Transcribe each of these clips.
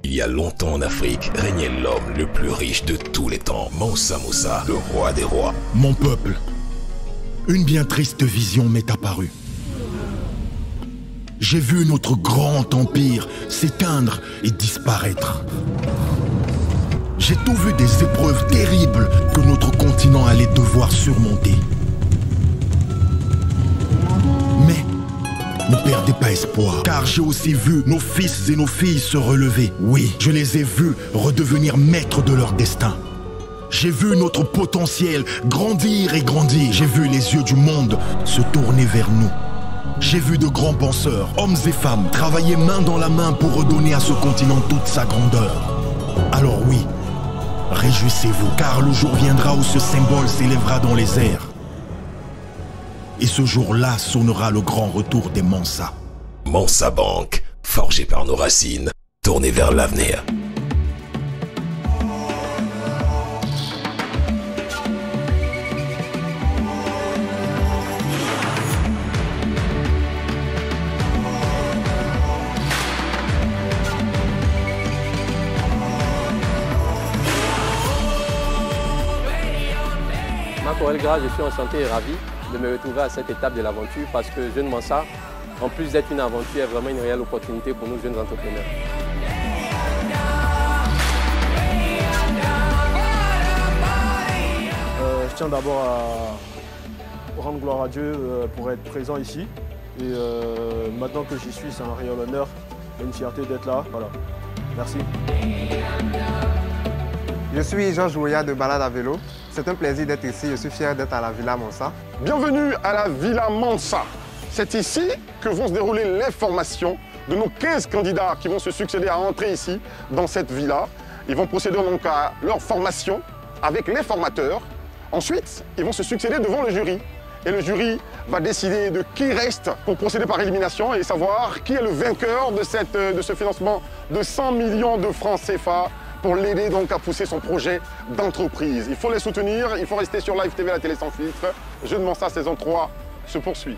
Il y a longtemps en Afrique, régnait l'homme le plus riche de tous les temps, Mansa Musa, le roi des rois. Mon peuple, une bien triste vision m'est apparue. J'ai vu notre grand empire s'éteindre et disparaître. J'ai tout vu des épreuves terribles que notre continent allait devoir surmonter. Mais ne perdez pas espoir, car j'ai aussi vu nos fils et nos filles se relever. Oui, je les ai vus redevenir maîtres de leur destin. J'ai vu notre potentiel grandir et grandir. J'ai vu les yeux du monde se tourner vers nous. J'ai vu de grands penseurs, hommes et femmes, travailler main dans la main pour redonner à ce continent toute sa grandeur. Alors oui, réjouissez-vous, car le jour viendra où ce symbole s'élèvera dans les airs. Et ce jour-là sonnera le grand retour des Mansa. Mansa Bank, forgé par nos racines, tourné vers l'avenir. Marc Aurel, je suis enchanté et ravi de me retrouver à cette étape de l'aventure parce que Jeune Mansa, en plus d'être une aventure, est vraiment une réelle opportunité pour nous jeunes entrepreneurs. Je tiens d'abord à rendre gloire à Dieu pour être présent ici. Et maintenant que j'y suis, c'est un réel honneur et une fierté d'être là. Voilà. Merci. Je suis Georges Ouya de Balade à vélo. C'est un plaisir d'être ici. Je suis fier d'être à la Villa Mansa. Bienvenue à la Villa Mansa. C'est ici que vont se dérouler les formations de nos 15 candidats qui vont se succéder à entrer ici, dans cette villa. Ils vont procéder donc à leur formation avec les formateurs. Ensuite, ils vont se succéder devant le jury. Et le jury va décider de qui reste pour procéder par élimination et savoir qui est le vainqueur de ce financement de 100 millions de francs CFA pour l'aider donc à pousser son projet d'entreprise. Il faut les soutenir, il faut rester sur Live TV, la télé sans filtre. Jeune Mansa saison 3 se poursuit.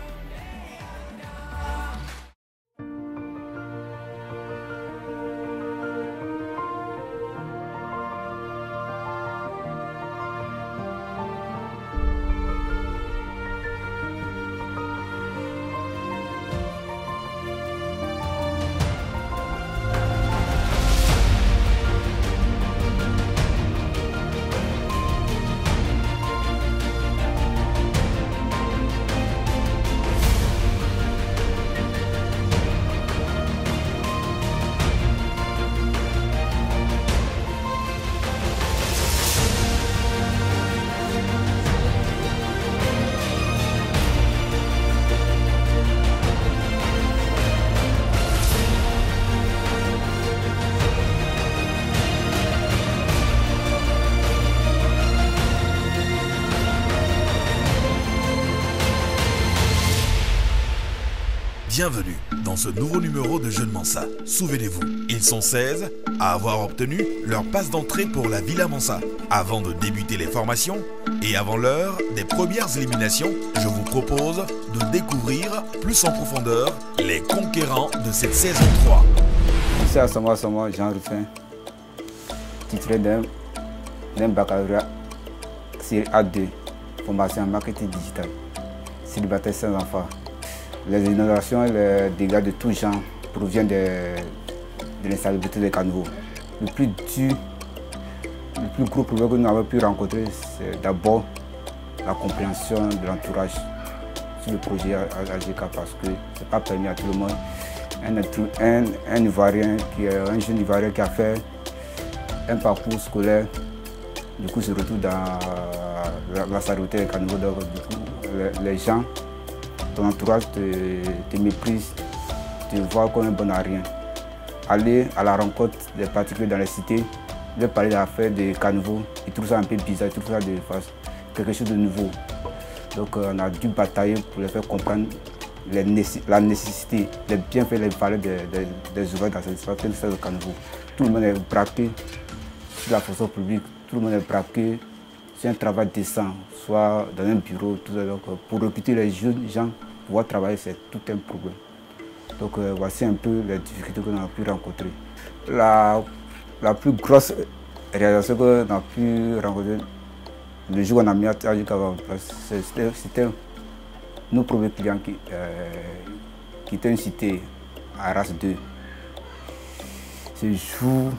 Bienvenue dans ce nouveau numéro de Jeune Mansa. Souvenez-vous, ils sont 16 à avoir obtenu leur passe d'entrée pour la Villa Mansa. Avant de débuter les formations et avant l'heure des premières éliminations, je vous propose de découvrir plus en profondeur les conquérants de cette saison 3. Ici à Sama, Jean Ruffin, titré d'un baccalauréat série A2, formation en marketing digital, célibataire sans enfants. Les inondations et les dégâts de tout genre proviennent de l'insalubrité des caniveaux. Le plus gros problème que nous avons pu rencontrer, c'est d'abord la compréhension de l'entourage sur le projet AGK parce que ce n'est pas permis à tout le monde. Un jeune Ivoirien qui a fait un parcours scolaire, du coup se retrouve dans la salubrité des caniveaux. Donc, du coup, les gens, ton entourage te méprise, te voit comme un bon à rien. Aller à la rencontre des particuliers dans les cités, leur parler d'affaires de caniveaux, ils trouvent ça un peu bizarre, ils trouvent ça quelque chose de nouveau. Donc on a dû batailler pour les faire comprendre la nécessité, les bienfaits, les valeurs des ouvriers dans cette histoire, de caniveaux. Tout le monde est braqué sur la fonction publique, tout le monde est braqué sur un travail décent, soit dans un bureau, tout ça. Donc, pour recruter les jeunes gens, pouvoir travailler, c'est tout un problème. Donc voici un peu les difficultés que l'on a pu rencontrer. La plus grosse réalisation que l'on a pu rencontrer le jour où on a mis AGK en place, c'était nos premiers clients qui étaient une cité à Arras 2. Ce jour,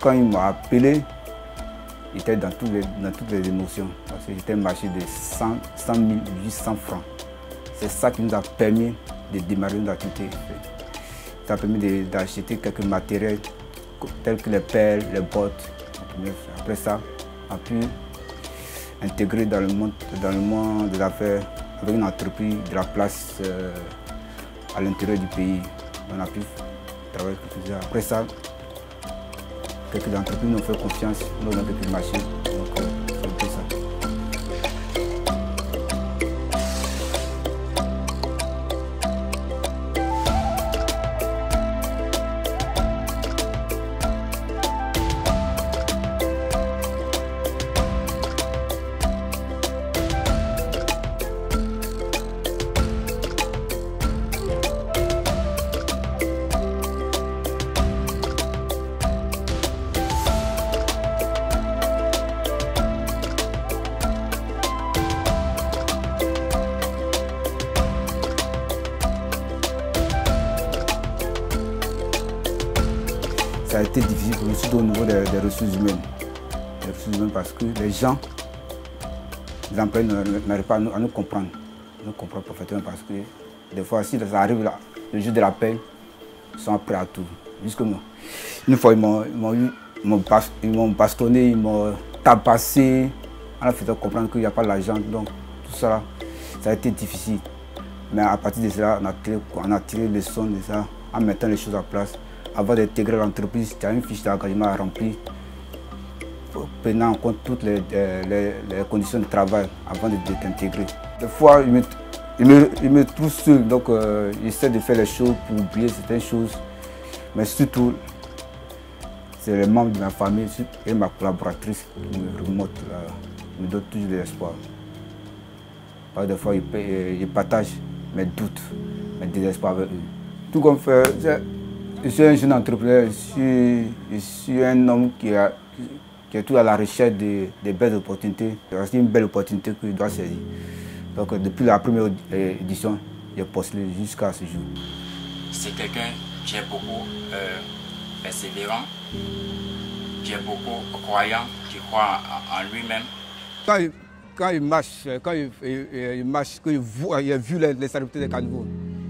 quand il m'a appelé, il était dans toutes les émotions. Parce que c'était un marché de 100 800 francs. C'est ça qui nous a permis de démarrer notre activité. Ça a permis d'acheter quelques matériels tels que les pelles, les bottes. Après ça, on a pu intégrer dans le monde des affaires avec une entreprise de la place à l'intérieur du pays. On a pu travailler avec ça. Après ça, quelques entreprises nous ont fait confiance, nous avons quelques marchés. Donc, c'est un peu ça. Ça a été difficile, surtout au niveau des ressources humaines. Les ressources humaines parce que les gens, les employés n'arrivent pas à nous comprendre. Nous comprennent parfaitement parce que des fois, si ça arrive là, le jour de la paix, ils sont prêts à tout. Jusque moi. Une fois, ils m'ont bastonné, ils m'ont tabassé en leur faisant comprendre qu'il n'y a pas l'argent. Donc tout ça, ça a été difficile. Mais à partir de cela, on a tiré les leçons de ça en mettant les choses en place. Avant d'intégrer l'entreprise, tu as une fiche d'engagement à remplir, prenant en compte toutes les conditions de travail avant de t'intégrer. Des fois, il me trouve seul, donc j'essaie de faire les choses pour oublier certaines choses. Mais surtout, c'est les membres de ma famille et ma collaboratrice qui me remontent, me donnent toujours de l'espoir. Des fois, ils partagent mes doutes, mes désespoirs avec eux. Tout comme fait, je suis un jeune entrepreneur, je suis un homme qui est tout à la recherche de belles opportunités. C'est une belle opportunité que je dois saisir. Donc depuis la première édition, j'ai postulé jusqu'à ce jour. C'est quelqu'un qui est beaucoup persévérant, qui est beaucoup croyant, qui croit en lui-même. Quand il marche, il a vu les salubrités des caniveaux.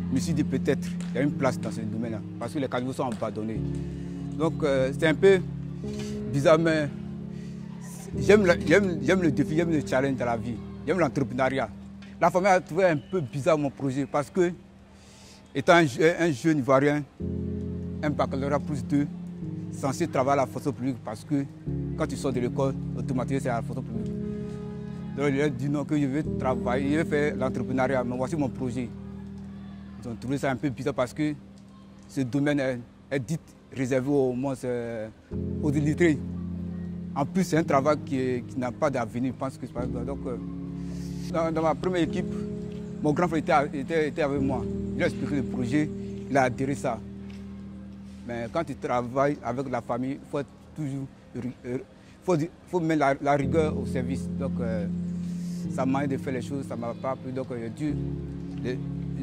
Je me suis dit peut-être qu'il y a une place dans ce domaine-là, parce que les caniveaux sont abandonnés. Donc c'est un peu bizarre, mais j'aime le défi, j'aime le challenge dans la vie, j'aime l'entrepreneuriat. La famille a trouvé un peu bizarre mon projet, parce que, étant un jeune Ivoirien, un baccalauréat plus 2, censé travailler à la fonction publique, parce que quand tu sors de l'école, automatiquement c'est à la fonction publique. Donc il a dit non, que je vais travailler, je vais faire l'entrepreneuriat, mais voici mon projet. Ils ont trouvé ça un peu bizarre parce que ce domaine est dit réservé au moins aux illettrés. En plus, c'est un travail qui n'a pas d'avenir, je pense que c'est pas donc, dans ma première équipe, mon grand frère était avec moi. Il lui a expliqué le projet, il a adhéré à ça. Mais quand tu travailles avec la famille, il faut mettre la rigueur au service. Donc, ça m'a aidé de faire les choses, ça ne m'a pas plu. Donc,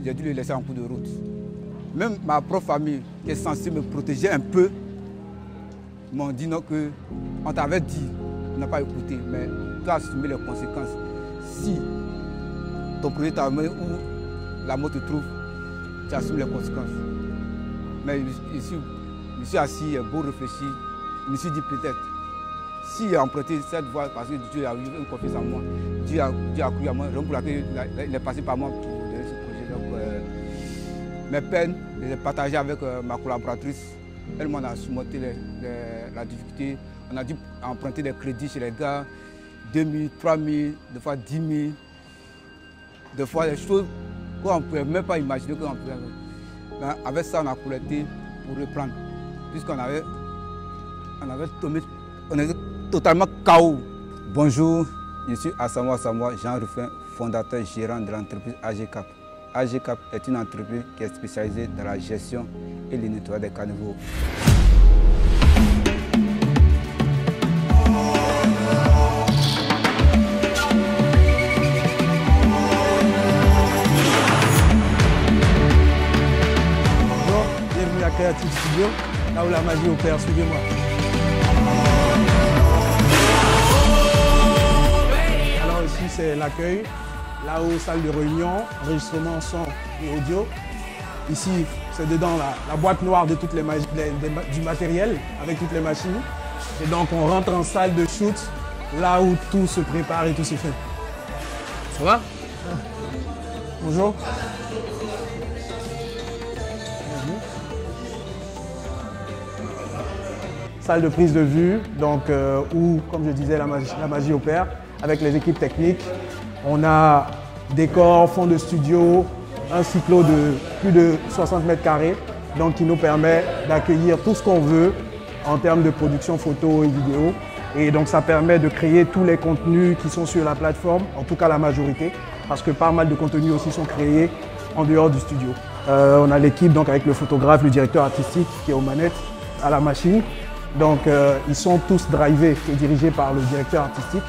j'ai dû le laisser en cours de route. Même ma propre famille, qui est censée me protéger un peu, m'ont dit non, qu'on t'avait dit, on n'a pas écouté, mais tu dois assumer les conséquences. Si ton projet t'a amené où la mort te trouve, tu assumes les conséquences. Mais je me suis assis, beau réfléchir, je me suis dit peut-être, si j'ai emprunté cette voie parce que Dieu a eu une confiance en moi, Dieu a cru à moi, raison pour laquelle il est passé par moi pour donner ce projet. Donc, mes peines, je les ai partagées avec ma collaboratrice. Elle m'en a surmonté la difficulté. On a dû emprunter des crédits chez les gars, 2 000, 3 000, des fois 10 000. Des fois, des choses qu'on ne pouvait même pas imaginer qu'on pouvait. Mais avec ça, on a collecté pour reprendre. Puisqu'on avait tombé, on était totalement KO. Bonjour, je suis Asamoah Jean Ruffin, fondateur gérant de l'entreprise AGK. AGCAP est une entreprise qui est spécialisée dans la gestion et le nettoyage des caniveaux. Bonjour, bienvenue à Creative Studio, là où la magie opère, suivez-moi. Alors ici c'est l'accueil, là-haut salle de réunion, enregistrement son et audio. Ici c'est dedans la boîte noire de toutes du matériel avec toutes les machines. Et donc on rentre en salle de shoot, là où tout se prépare et tout se fait. Ça va? Bonjour. Salle de prise de vue, donc où, comme je disais, la magie opère avec les équipes techniques. On a décor, fond de studio, un cyclo de plus de 60 mètres carrés, donc qui nous permet d'accueillir tout ce qu'on veut en termes de production photo et vidéo. Et donc ça permet de créer tous les contenus qui sont sur la plateforme, en tout cas la majorité, parce que pas mal de contenus aussi sont créés en dehors du studio. On a l'équipe donc avec le photographe, le directeur artistique qui est aux manettes, à la machine. Donc ils sont tous drivés et dirigés par le directeur artistique,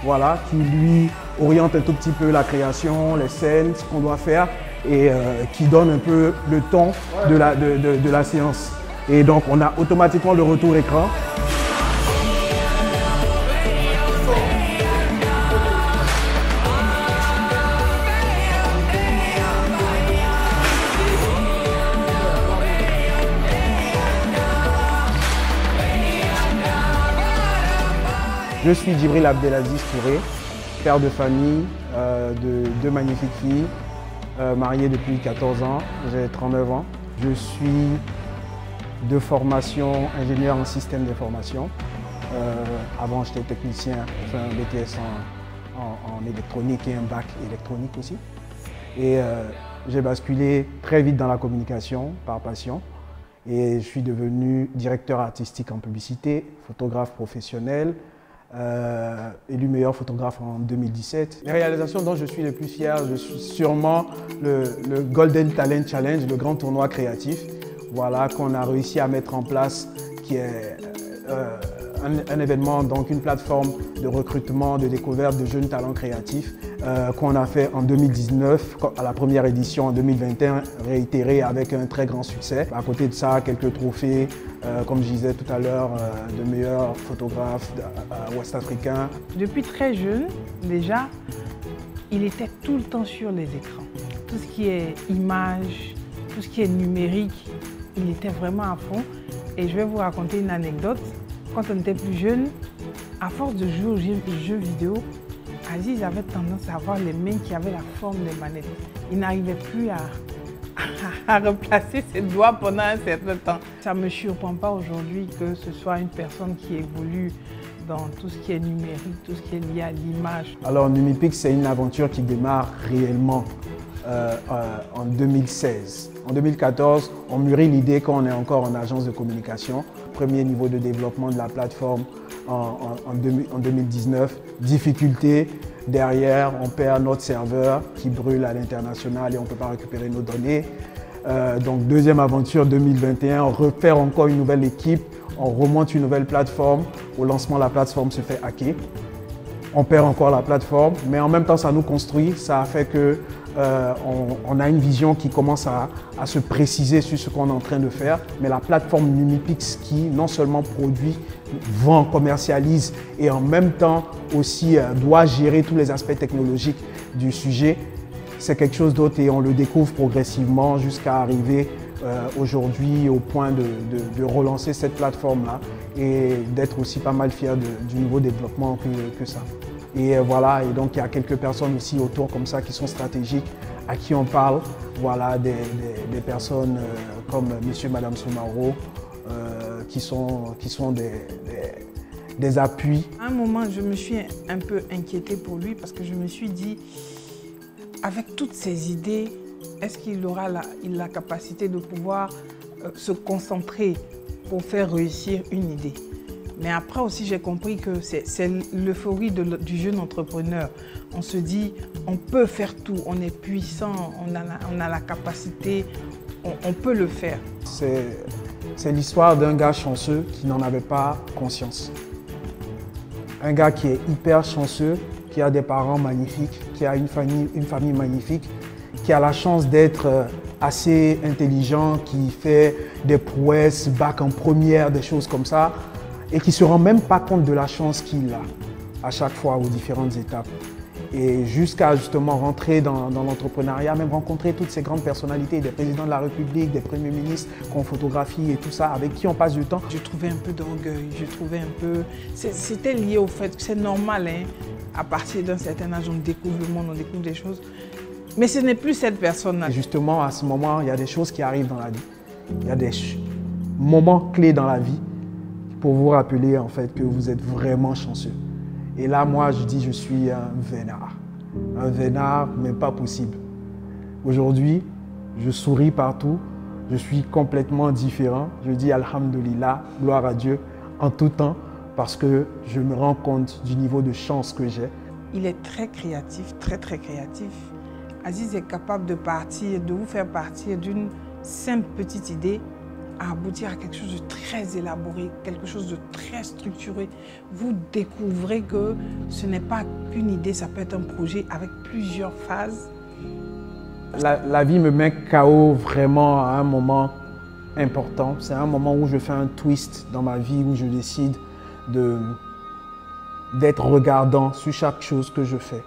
voilà, qui lui oriente un tout petit peu la création, les scènes, ce qu'on doit faire et qui donne un peu le ton de la séance. Et donc on a automatiquement le retour écran. Je suis Djibril Abdelaziz Touré, père de famille, de deux magnifiques filles, marié depuis 14 ans, j'ai 39 ans. Je suis de formation ingénieur en système d'information. Avant j'étais technicien, j'ai fait un BTS en électronique et un bac électronique aussi. Et j'ai basculé très vite dans la communication par passion. Et je suis devenu directeur artistique en publicité, photographe professionnel, élu meilleur photographe en 2017. Les réalisations dont je suis le plus fier, je suis sûrement le Golden Talent Challenge, le grand tournoi créatif, voilà, qu'on a réussi à mettre en place, qui est un événement, donc une plateforme de recrutement, de découverte de jeunes talents créatifs qu'on a fait en 2019, à la première édition en 2021, réitéré avec un très grand succès. À côté de ça, quelques trophées, comme je disais tout à l'heure, de meilleur photographe ouest-africain. Depuis très jeune, déjà, il était tout le temps sur les écrans. Tout ce qui est images, tout ce qui est numérique, il était vraiment à fond. Et je vais vous raconter une anecdote. Quand on était plus jeune, à force de jouer aux jeux vidéo, Aziz avait tendance à avoir les mains qui avaient la forme des manettes. Il n'arrivait plus à replacer ses doigts pendant un certain temps. Ça ne me surprend pas aujourd'hui que ce soit une personne qui évolue dans tout ce qui est numérique, tout ce qui est lié à l'image. Alors Numipix, c'est une aventure qui démarre réellement en 2016. En 2014, on mûrit l'idée qu'on est encore en agence de communication. Premier niveau de développement de la plateforme en 2019. Difficulté, derrière, on perd notre serveur qui brûle à l'international et on ne peut pas récupérer nos données. Donc deuxième aventure 2021, on refaire encore une nouvelle équipe, on remonte une nouvelle plateforme. Au lancement, la plateforme se fait hacker. On perd encore la plateforme, mais en même temps, ça nous construit. Ça a fait que on a une vision qui commence à se préciser sur ce qu'on est en train de faire. Mais la plateforme Numipix qui non seulement produit, vend, commercialise et en même temps aussi doit gérer tous les aspects technologiques du sujet, c'est quelque chose d'autre et on le découvre progressivement jusqu'à arriver aujourd'hui au point de relancer cette plateforme-là et d'être aussi pas mal fier du nouveau développement que ça. Et voilà, et donc il y a quelques personnes aussi autour comme ça qui sont stratégiques, à qui on parle, voilà, des personnes comme monsieur et madame Soumaro, qui sont des appuis. À un moment, je me suis un peu inquiétée pour lui parce que je me suis dit, avec toutes ces idées, est-ce qu'il aura la capacité de pouvoir se concentrer pour faire réussir une idée? Mais après aussi, j'ai compris que c'est l'euphorie du jeune entrepreneur. On se dit, on peut faire tout, on est puissant, on a la capacité, on peut le faire. C'est l'histoire d'un gars chanceux qui n'en avait pas conscience. Un gars qui est hyper chanceux, qui a des parents magnifiques, qui a une famille magnifique, qui a la chance d'être assez intelligent, qui fait des prouesses, bac en première, des choses comme ça, et qui ne se rend même pas compte de la chance qu'il a à chaque fois aux différentes étapes. Et jusqu'à justement rentrer dans l'entrepreneuriat, même rencontrer toutes ces grandes personnalités, des présidents de la République, des premiers ministres qu'on photographie et tout ça, avec qui on passe du temps. Je trouvais un peu d'orgueil, je trouvais un peu... C'était lié au fait que c'est normal, hein, à partir d'un certain âge, on découvre le monde, on découvre des choses. Mais ce n'est plus cette personne-là. Et justement, à ce moment, il y a des choses qui arrivent dans la vie. Il y a des moments clés dans la vie pour vous rappeler en fait que vous êtes vraiment chanceux. Et là, moi, je dis, je suis un vénard. Un vénard, mais pas possible. Aujourd'hui, je souris partout. Je suis complètement différent. Je dis Alhamdulillah, gloire à Dieu, en tout temps, parce que je me rends compte du niveau de chance que j'ai. Il est très créatif, très très créatif. Aziz est capable de vous faire partir d'une simple petite idée à aboutir à quelque chose de très élaboré, quelque chose de très structuré. Vous découvrez que ce n'est pas qu'une idée, ça peut être un projet avec plusieurs phases. La vie me met KO vraiment à un moment important. C'est un moment où je fais un twist dans ma vie, où je décide d'être regardant sur chaque chose que je fais,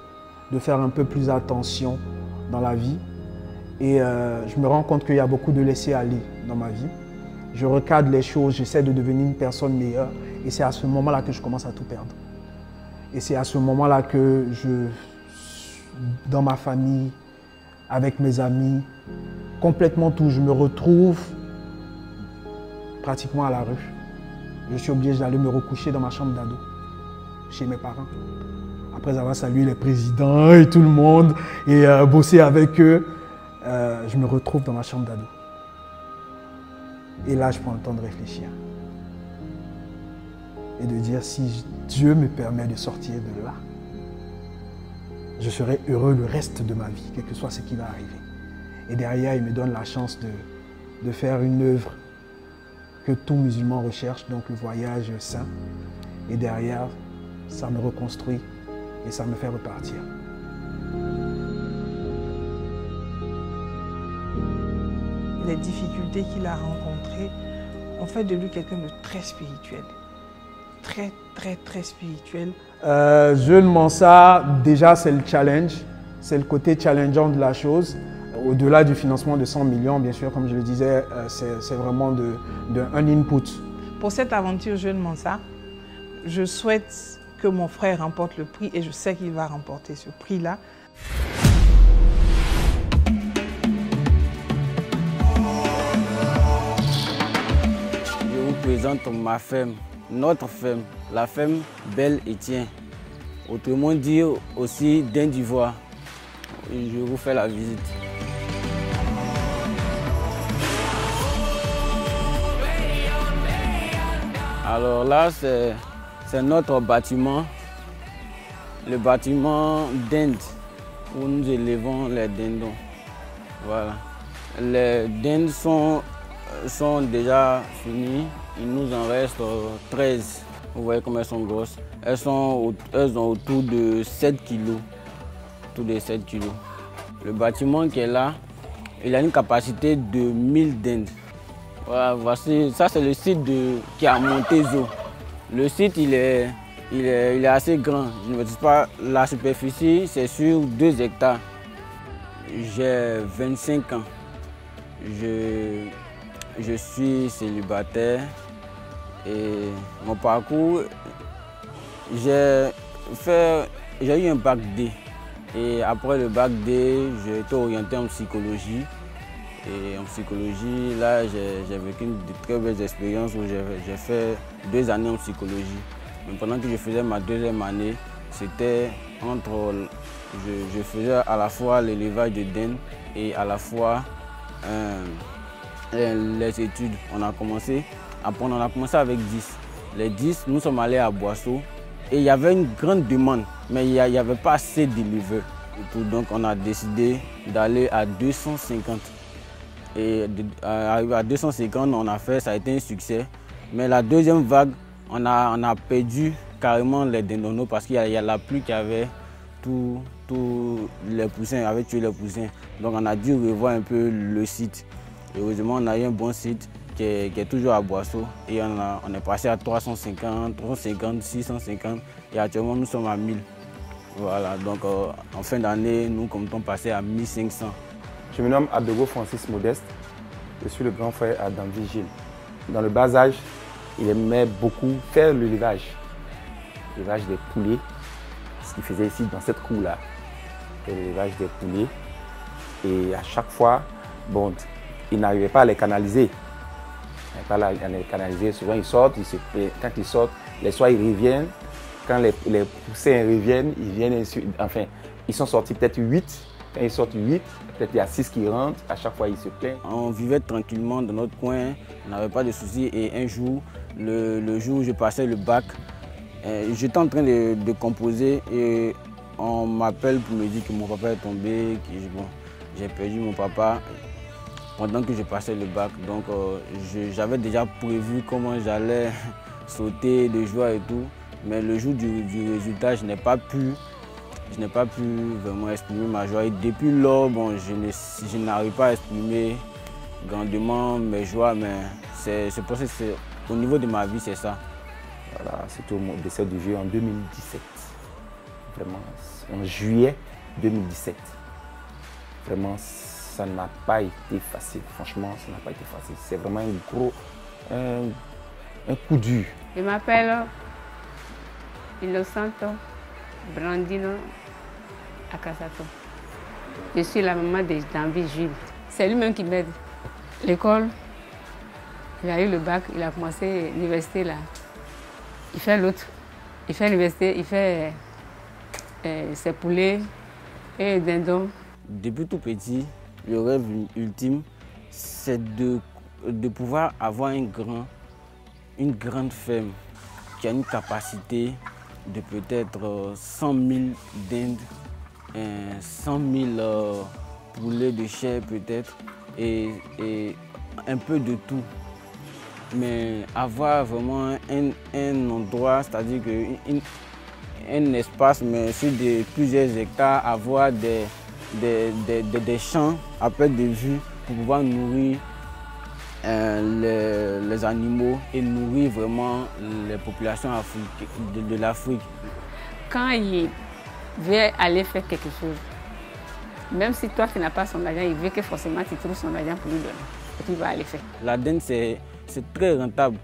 de faire un peu plus attention dans la vie. Et je me rends compte qu'il y a beaucoup de laisser-aller dans ma vie. Je recadre les choses, j'essaie de devenir une personne meilleure. Et c'est à ce moment-là que je commence à tout perdre. Et c'est à ce moment-là que dans ma famille, avec mes amis, complètement tout, je me retrouve pratiquement à la rue. Je suis obligé d'aller me recoucher dans ma chambre d'ado, chez mes parents. Après avoir salué les présidents et tout le monde et bossé avec eux, je me retrouve dans ma chambre d'ado. Et là, je prends le temps de réfléchir. Et de dire, si Dieu me permet de sortir de là, je serai heureux le reste de ma vie, quel que soit ce qui va arriver. Et derrière, il me donne la chance de faire une œuvre que tout musulman recherche, donc le voyage saint. Et derrière, ça me reconstruit et ça me fait repartir. Les difficultés qu'il a rencontrées ont fait de lui quelqu'un de très spirituel. Très, très, très spirituel. Jeune Mansa, déjà c'est le challenge, c'est le côté challengeant de la chose. Au-delà du financement de 100 millions, bien sûr, comme je le disais, c'est vraiment un input. Pour cette aventure Jeune Mansa, je souhaite que mon frère remporte le prix et je sais qu'il va remporter ce prix-là. Je vous présente ma femme, notre femme, la femme Belle Etienne. Autrement dit aussi d'Inde d'Ivoire. Je vous fais la visite. Alors là, c'est notre bâtiment, le bâtiment d'Inde, où nous élevons les dindons. Voilà. Les dindes sont déjà finies, il nous en reste 13. Vous voyez comme elles sont grosses. Elles ont autour de 7 kilos. Autour de 7 kilos. Le bâtiment qui est là, il a une capacité de 1000 dindes. Voilà, voici, ça c'est le site qui a Montezo. Le site il est assez grand. Je ne me dis pas, la superficie c'est sur 2 hectares. J'ai 25 ans. Je suis célibataire et mon parcours, j'ai eu un bac D. Et après le bac D, j'ai été orienté en psychologie. Et en psychologie, là, j'ai vécu de très belles expériences où j'ai fait 2 années en psychologie. Mais pendant que je faisais ma 2e année, c'était entre... Je faisais à la fois l'élevage de dinde et à la fois les études. On a commencé avec 10. les 10, nous sommes allés à Boisseau et il y avait une grande demande, mais il n'y avait pas assez de livreurs. Donc on a décidé d'aller à 250. Et arrivé à 250, on a fait, ça a été un succès. Mais la deuxième vague, on a perdu carrément les dindonneaux parce qu'il y a la pluie qui avait tous les poussins, avait tué les poussins. Donc on a dû revoir un peu le site. Heureusement, on a eu un bon site qui est toujours à Boisseau. Et on est passé à 350, 350, 650 et actuellement nous sommes à 1000. Voilà, donc en fin d'année, nous comptons passer à 1500. Je me nomme Abdego Francis Modeste. Je suis le grand frère à Danvi Gilles. Dans le bas âge, il aimait beaucoup faire le l'élevage des poulets. Ce qu'il faisait ici dans cette cour-là, l'élevage des poulets. Et à chaque fois, bon, il n'arrivait pas à les canaliser. Il n'arrivait pas à les canaliser. Souvent, ils sortent, quand ils sortent, les soirs, ils reviennent. Quand les poussins reviennent, ils viennent, enfin, ils sont sortis peut-être 8. Quand ils sortent 8, peut-être il y a 6 qui rentrent, à chaque fois ils se plaignent. On vivait tranquillement dans notre coin, on n'avait pas de soucis. Et un jour, le jour où je passais le bac, j'étais en train de composer et on m'appelle pour me dire que mon papa est tombé, que j'ai perdu mon papa pendant que je passais le bac. Donc j'avais déjà prévu comment j'allais sauter de joie et tout. Mais le jour du résultat, je n'ai pas pu vraiment exprimer ma joie. Et depuis lors, bon, je n'arrive pas à exprimer grandement mes joies, mais c'est pour ça que au niveau de ma vie, c'est ça. Voilà, c'était au décès du vieux en 2017. Vraiment, en juillet 2017. Vraiment, ça n'a pas été facile. Franchement, ça n'a pas été facile. C'est vraiment un coup dur. Je m'appelle Innocente Brandino Akasato. Je suis la maman de Danvi Jules. C'est lui-même qui m'aide. L'école, il a eu le bac, il a commencé l'université là. Il fait l'autre. Il fait l'université, il fait ses poulets et dindons. Depuis tout petit, le rêve ultime, c'est de pouvoir avoir une grande ferme qui a une capacité de peut-être 100 000 dindes, 100 000 poulets de chair peut-être, et un peu de tout. Mais avoir vraiment un endroit, c'est-à-dire un espace, mais sur plusieurs hectares, avoir des champs à perte de vue pour pouvoir nourrir les animaux et nourrir vraiment les populations de l'Afrique. Quand il veut aller faire quelque chose, même si toi tu n'as pas son argent, il veut que forcément tu trouves son argent pour lui donner. Et tu vas aller faire. La dinde, c'est très rentable.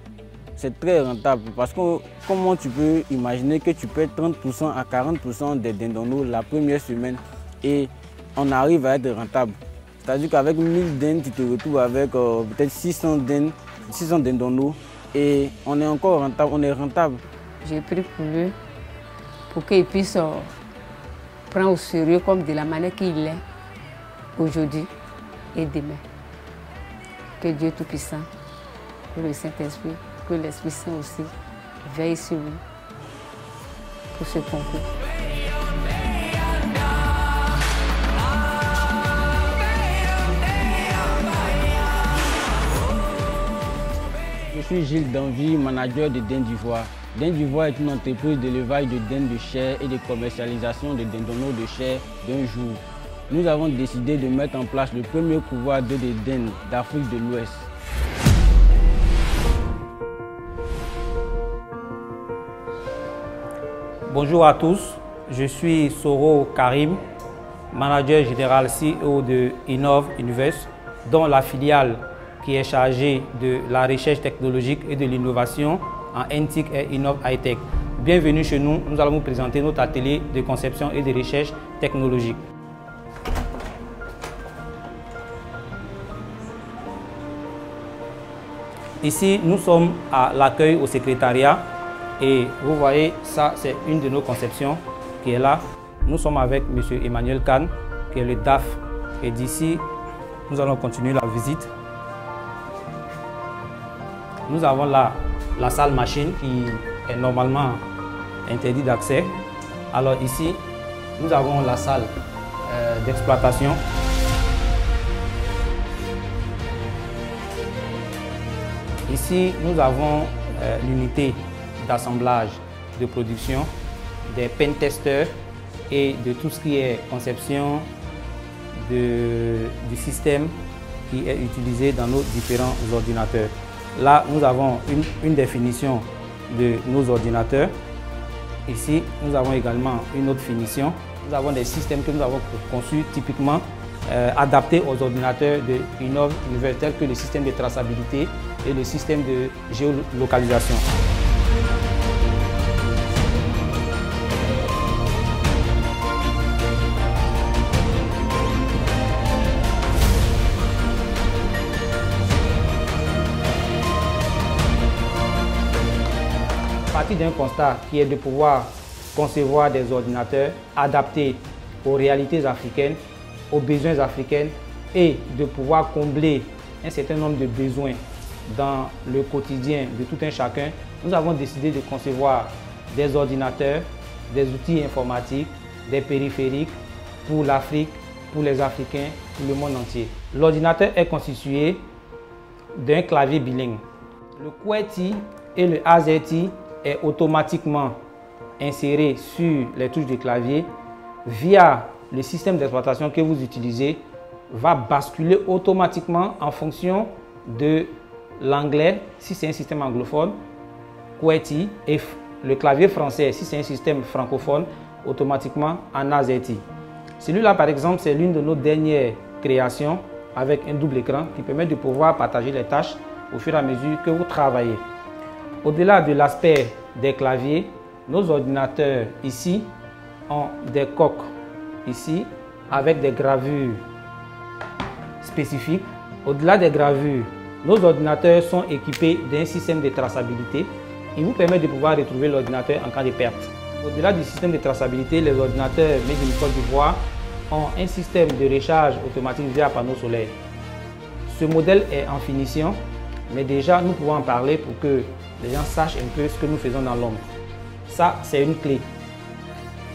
C'est très rentable parce que comment tu peux imaginer que tu perds 30% à 40% des dindonneaux la première semaine et on arrive à être rentable. C'est-à-dire qu'avec 1000 dindes, tu te retrouves avec peut-être 600 dindonneaux et on est encore rentable, on est rentable. J'ai pris pour lui pour qu'il puisse prendre au sérieux comme de la manière qu'il est aujourd'hui et demain. Que Dieu Tout-Puissant, que le Saint-Esprit, que l'Esprit Saint aussi veille sur lui pour ce concours. Je suis Gilles Danvi, manager de Dinde d'Ivoire. Dinde d'Ivoire est une entreprise d'élevage de dindes de chair et de commercialisation de dindonneaux de chair d'un jour. Nous avons décidé de mettre en place le premier couloir d'œufs de dinde d'Afrique de l'Ouest. Bonjour à tous, je suis Soro Karim, manager général CEO de Innov Universe, dont la filiale qui est chargée de la recherche technologique et de l'innovation en NTIC et Innov High-Tech. Bienvenue chez nous, nous allons vous présenter notre atelier de conception et de recherche technologique. Ici, nous sommes à l'accueil au secrétariat et vous voyez, ça c'est une de nos conceptions qui est là. Nous sommes avec M. Emmanuel Kahn, qui est le DAF. Et d'ici, nous allons continuer la visite. Nous avons là la salle machine qui est normalement interdite d'accès. Alors ici, nous avons la salle d'exploitation. Ici, nous avons l'unité d'assemblage de production, des pentesters et de tout ce qui est conception du système qui est utilisé dans nos différents ordinateurs. Là, nous avons une définition de nos ordinateurs. Ici, nous avons également une autre finition. Nous avons des systèmes que nous avons conçus typiquement adaptés aux ordinateurs de Innov Univers, tels que le système de traçabilité et le système de géolocalisation. Parti d'un constat qui est de pouvoir concevoir des ordinateurs adaptés aux réalités africaines, aux besoins africains et de pouvoir combler un certain nombre de besoins dans le quotidien de tout un chacun, nous avons décidé de concevoir des ordinateurs, des outils informatiques, des périphériques pour l'Afrique, pour les Africains, pour le monde entier. L'ordinateur est constitué d'un clavier bilingue. Le QWERTY et le AZERTY est automatiquement inséré sur les touches du clavier via le système d'exploitation que vous utilisez, va basculer automatiquement en fonction de l'anglais si c'est un système anglophone, QWERTY, et le clavier français si c'est un système francophone, automatiquement en AZERTY. Celui-là par exemple, c'est l'une de nos dernières créations avec un double écran qui permet de pouvoir partager les tâches au fur et à mesure que vous travaillez. Au-delà de l'aspect des claviers, nos ordinateurs ici ont des coques ici avec des gravures spécifiques. Au-delà des gravures, nos ordinateurs sont équipés d'un système de traçabilité. Il vous permet de pouvoir retrouver l'ordinateur en cas de perte. Au-delà du système de traçabilité, les ordinateurs Made in Côte d'Ivoire ont un système de recharge automatique via panneau solaire. Ce modèle est en finition, mais déjà nous pouvons en parler pour que les gens sachent un peu ce que nous faisons dans l'ombre. Ça, c'est une clé.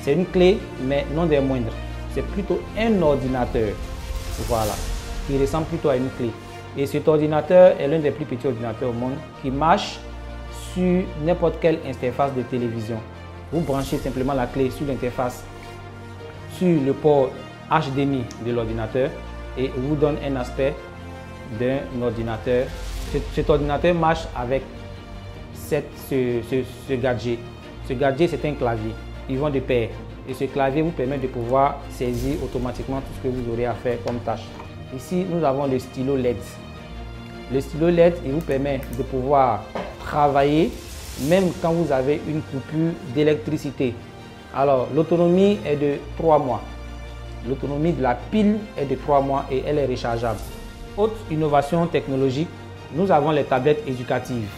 C'est une clé, mais non des moindres. C'est plutôt un ordinateur, voilà, qui ressemble plutôt à une clé. Et cet ordinateur est l'un des plus petits ordinateurs au monde qui marche sur n'importe quelle interface de télévision. Vous branchez simplement la clé sur l'interface, sur le port HDMI de l'ordinateur et vous donne un aspect d'un ordinateur. Cet ordinateur marche avec ce gadget. Ce gadget, c'est un clavier. Ils vont de pair. Et ce clavier vous permet de pouvoir saisir automatiquement tout ce que vous aurez à faire comme tâche. Ici, nous avons le stylo LED. Le stylo LED, il vous permet de pouvoir travailler même quand vous avez une coupure d'électricité. Alors, l'autonomie est de 3 mois. L'autonomie de la pile est de 3 mois et elle est rechargeable. Autre innovation technologique, nous avons les tablettes éducatives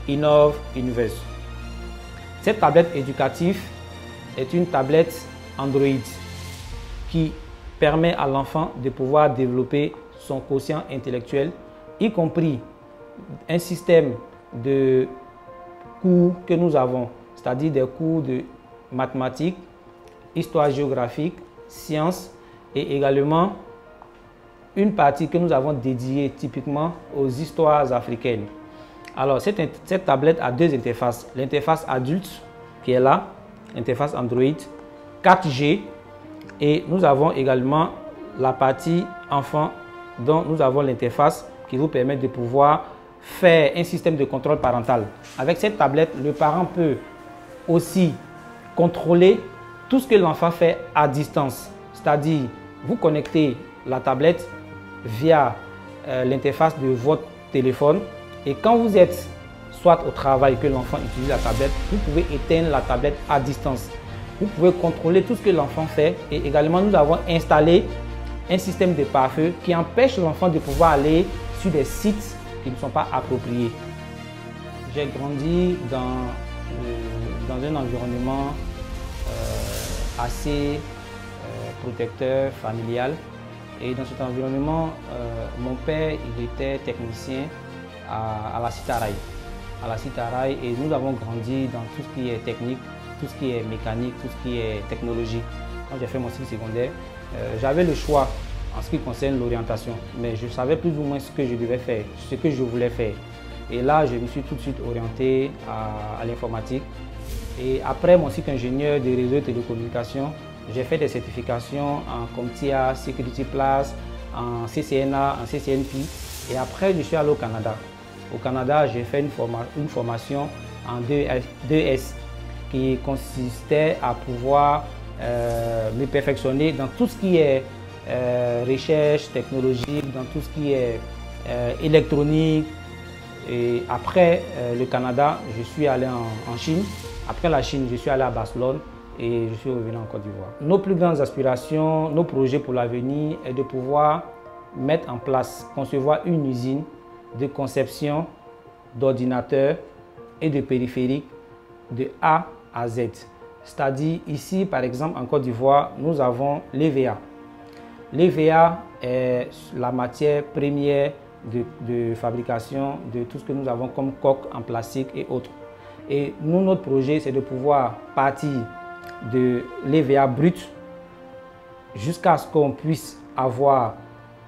Innov Univers. Cette tablette éducative est une tablette Android qui permet à l'enfant de pouvoir développer son quotient intellectuel, y compris un système de cours que nous avons, c'est-à-dire des cours de mathématiques, histoire géographique, sciences et également une partie que nous avons dédiée typiquement aux histoires africaines. Alors cette tablette a deux interfaces, l'interface adulte qui est là, l'interface Android, 4G et nous avons également la partie enfant dont nous avons l'interface qui vous permet de pouvoir faire un système de contrôle parental. Avec cette tablette, le parent peut aussi contrôler tout ce que l'enfant fait à distance. C'est-à-dire, vous connectez la tablette via l'interface de votre téléphone et quand vous êtes soit au travail que l'enfant utilise la tablette, vous pouvez éteindre la tablette à distance. Vous pouvez contrôler tout ce que l'enfant fait et également nous avons installé un système de pare-feu qui empêche l'enfant de pouvoir aller sur des sites qui ne sont pas appropriés. J'ai grandi dans un environnement assez protecteur, familial. Et dans cet environnement, mon père il était technicien à la Cité Araï. à la Citarail et nous avons grandi dans tout ce qui est technique, tout ce qui est mécanique, tout ce qui est technologie. Quand j'ai fait mon cycle secondaire, j'avais le choix en ce qui concerne l'orientation, mais je savais plus ou moins ce que je devais faire, ce que je voulais faire. Et là, je me suis tout de suite orienté à l'informatique. Et après mon cycle ingénieur des réseaux et télécommunications, j'ai fait des certifications en CompTIA, Security Plus, en CCNA, en CCNP. Et après, je suis allé au Canada. Au Canada, j'ai fait une formation en 2S qui consistait à pouvoir me perfectionner dans tout ce qui est recherche technologique, dans tout ce qui est électronique. Et après le Canada, je suis allé en Chine. Après la Chine, je suis allé à Barcelone et je suis revenu en Côte d'Ivoire. Nos plus grandes aspirations, nos projets pour l'avenir est de pouvoir mettre en place, concevoir une usine de conception d'ordinateurs et de périphériques de A à Z. C'est-à-dire ici, par exemple, en Côte d'Ivoire, nous avons l'EVA. L'EVA est la matière première de fabrication de tout ce que nous avons comme coque en plastique et autres. Et nous, notre projet, c'est de pouvoir partir de l'EVA brut jusqu'à ce qu'on puisse avoir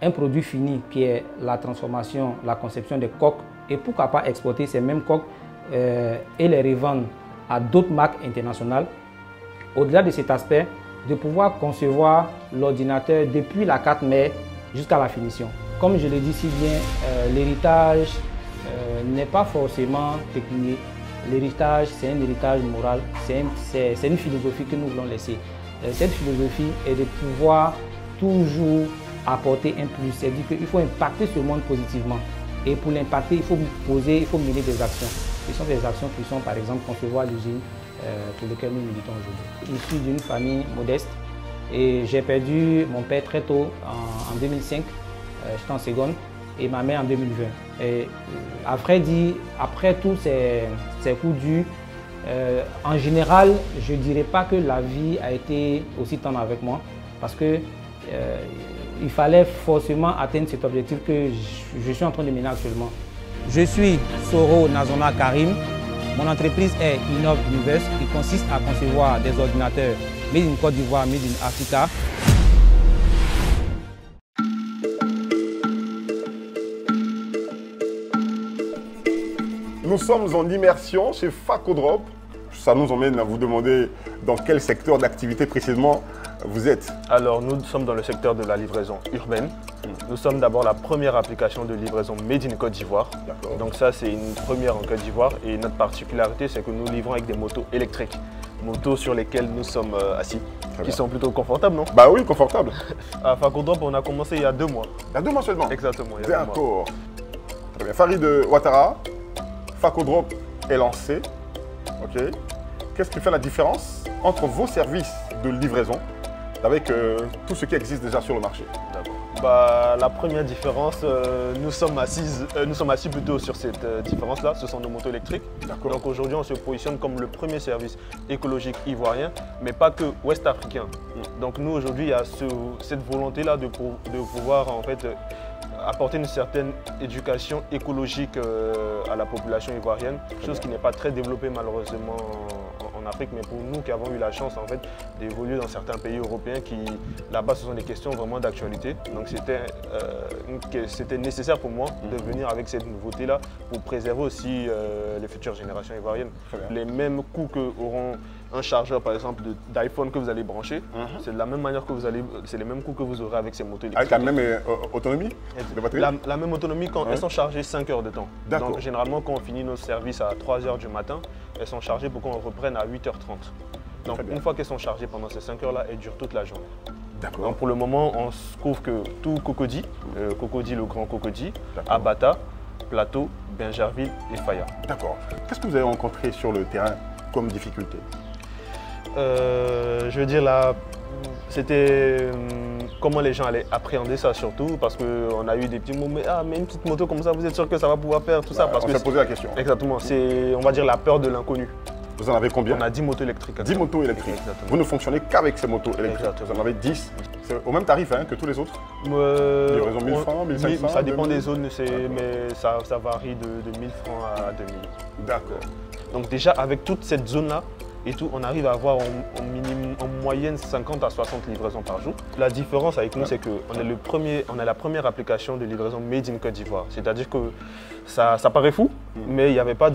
un produit fini qui est la transformation, la conception des coques et pourquoi pas exporter ces mêmes coques et les revendre à d'autres marques internationales. Au-delà de cet aspect, de pouvoir concevoir l'ordinateur depuis la carte mère jusqu'à la finition. Comme je le dis si bien, l'héritage n'est pas forcément pécunier. L'héritage, c'est un héritage moral, c'est une philosophie que nous voulons laisser. Cette philosophie est de pouvoir toujours apporter un plus, c'est-à-dire qu'il faut impacter ce monde positivement. Et pour l'impacter, il faut poser, il faut mener des actions. Ce sont des actions qui sont par exemple concevoir l'usine pour laquelle nous militons aujourd'hui. Je suis d'une famille modeste et j'ai perdu mon père très tôt en 2005, j'étais en seconde, et ma mère en 2020. Et après tous ces coups durs, en général, je ne dirais pas que la vie a été aussi tendre avec moi parce que il fallait forcément atteindre cet objectif que je suis en train de mener actuellement. Je suis Soro Nazona Karim. Mon entreprise est Innov Universe qui consiste à concevoir des ordinateurs made in Côte d'Ivoire, made in Africa. Nous sommes en immersion chez Facodrop. Ça nous emmène à vous demander dans quel secteur d'activité précisément vous êtes. Alors nous sommes dans le secteur de la livraison urbaine. Nous sommes d'abord la première application de livraison made in Côte d'Ivoire. Donc ça c'est une première en Côte d'Ivoire et notre particularité c'est que nous livrons avec des motos électriques. Motos sur lesquelles nous sommes assis, qui sont plutôt confortables, non? Bah oui, confortables. À Facodrop, on a commencé il y a 2 mois. Il y a 2 mois seulement? Exactement, il y a 2 mois. D'accord. Très bien. Farid Ouattara, Facodrop est lancé. Ok. Qu'est-ce qui fait la différence entre vos services de livraison avec tout ce qui existe déjà sur le marché? Bah, la première différence, nous sommes assis plutôt sur cette différence-là, ce sont nos motos électriques. Donc aujourd'hui, on se positionne comme le premier service écologique ivoirien, mais pas que ouest-africain. Donc nous, aujourd'hui, il y a cette volonté-là de pouvoir en fait apporter une certaine éducation écologique à la population ivoirienne, chose qui n'est pas très développée malheureusement en Afrique, mais pour nous qui avons eu la chance en fait d'évoluer dans certains pays européens qui là-bas ce sont des questions vraiment d'actualité. Donc c'était nécessaire pour moi de venir avec cette nouveauté-là pour préserver aussi les futures générations ivoiriennes. Les mêmes coûts qu'auront un chargeur par exemple d'iPhone que vous allez brancher, c'est de la même manière que c'est les mêmes coûts que vous aurez avec ces motos électriques. Avec la même autonomie de batterie? La même autonomie quand elles sont chargées 5 heures de temps. Donc généralement quand on finit nos services à 3 h du matin, elles sont chargées pour qu'on reprenne à 8h30. Donc une fois qu'elles sont chargées pendant ces 5 heures là, elles durent toute la journée. Donc pour le moment, on se trouve que tout Cocody, le grand Cocody, Abata, Plateau, Bingerville et Faya. D'accord. Qu'est-ce que vous avez rencontré sur le terrain comme difficulté? Je veux dire là, c'était comment les gens allaient appréhender ça surtout parce qu'on a eu des petits mots, mais une petite moto comme ça, vous êtes sûr que ça va pouvoir faire tout ça parce on s'est posé la question. Exactement, c'est on va dire la peur de l'inconnu. Vous en avez combien? On a 10 motos électriques. 10 motos électriques. Exactement. Vous ne fonctionnez qu'avec ces motos électriques. Exactement. Vous en avez 10. C'est au même tarif hein, que tous les autres? Livraison 1000 francs, 1500? Ça dépend 2000. des zones, mais ça varie de 1000 francs à 2000. D'accord. Donc déjà, avec toute cette zone-là, et tout, on arrive à avoir en moyenne 50 à 60 livraisons par jour. La différence avec nous, c'est qu'on est la première application de livraison made in Côte d'Ivoire. C'est-à-dire que ça paraît fou, mais il n'y avait pas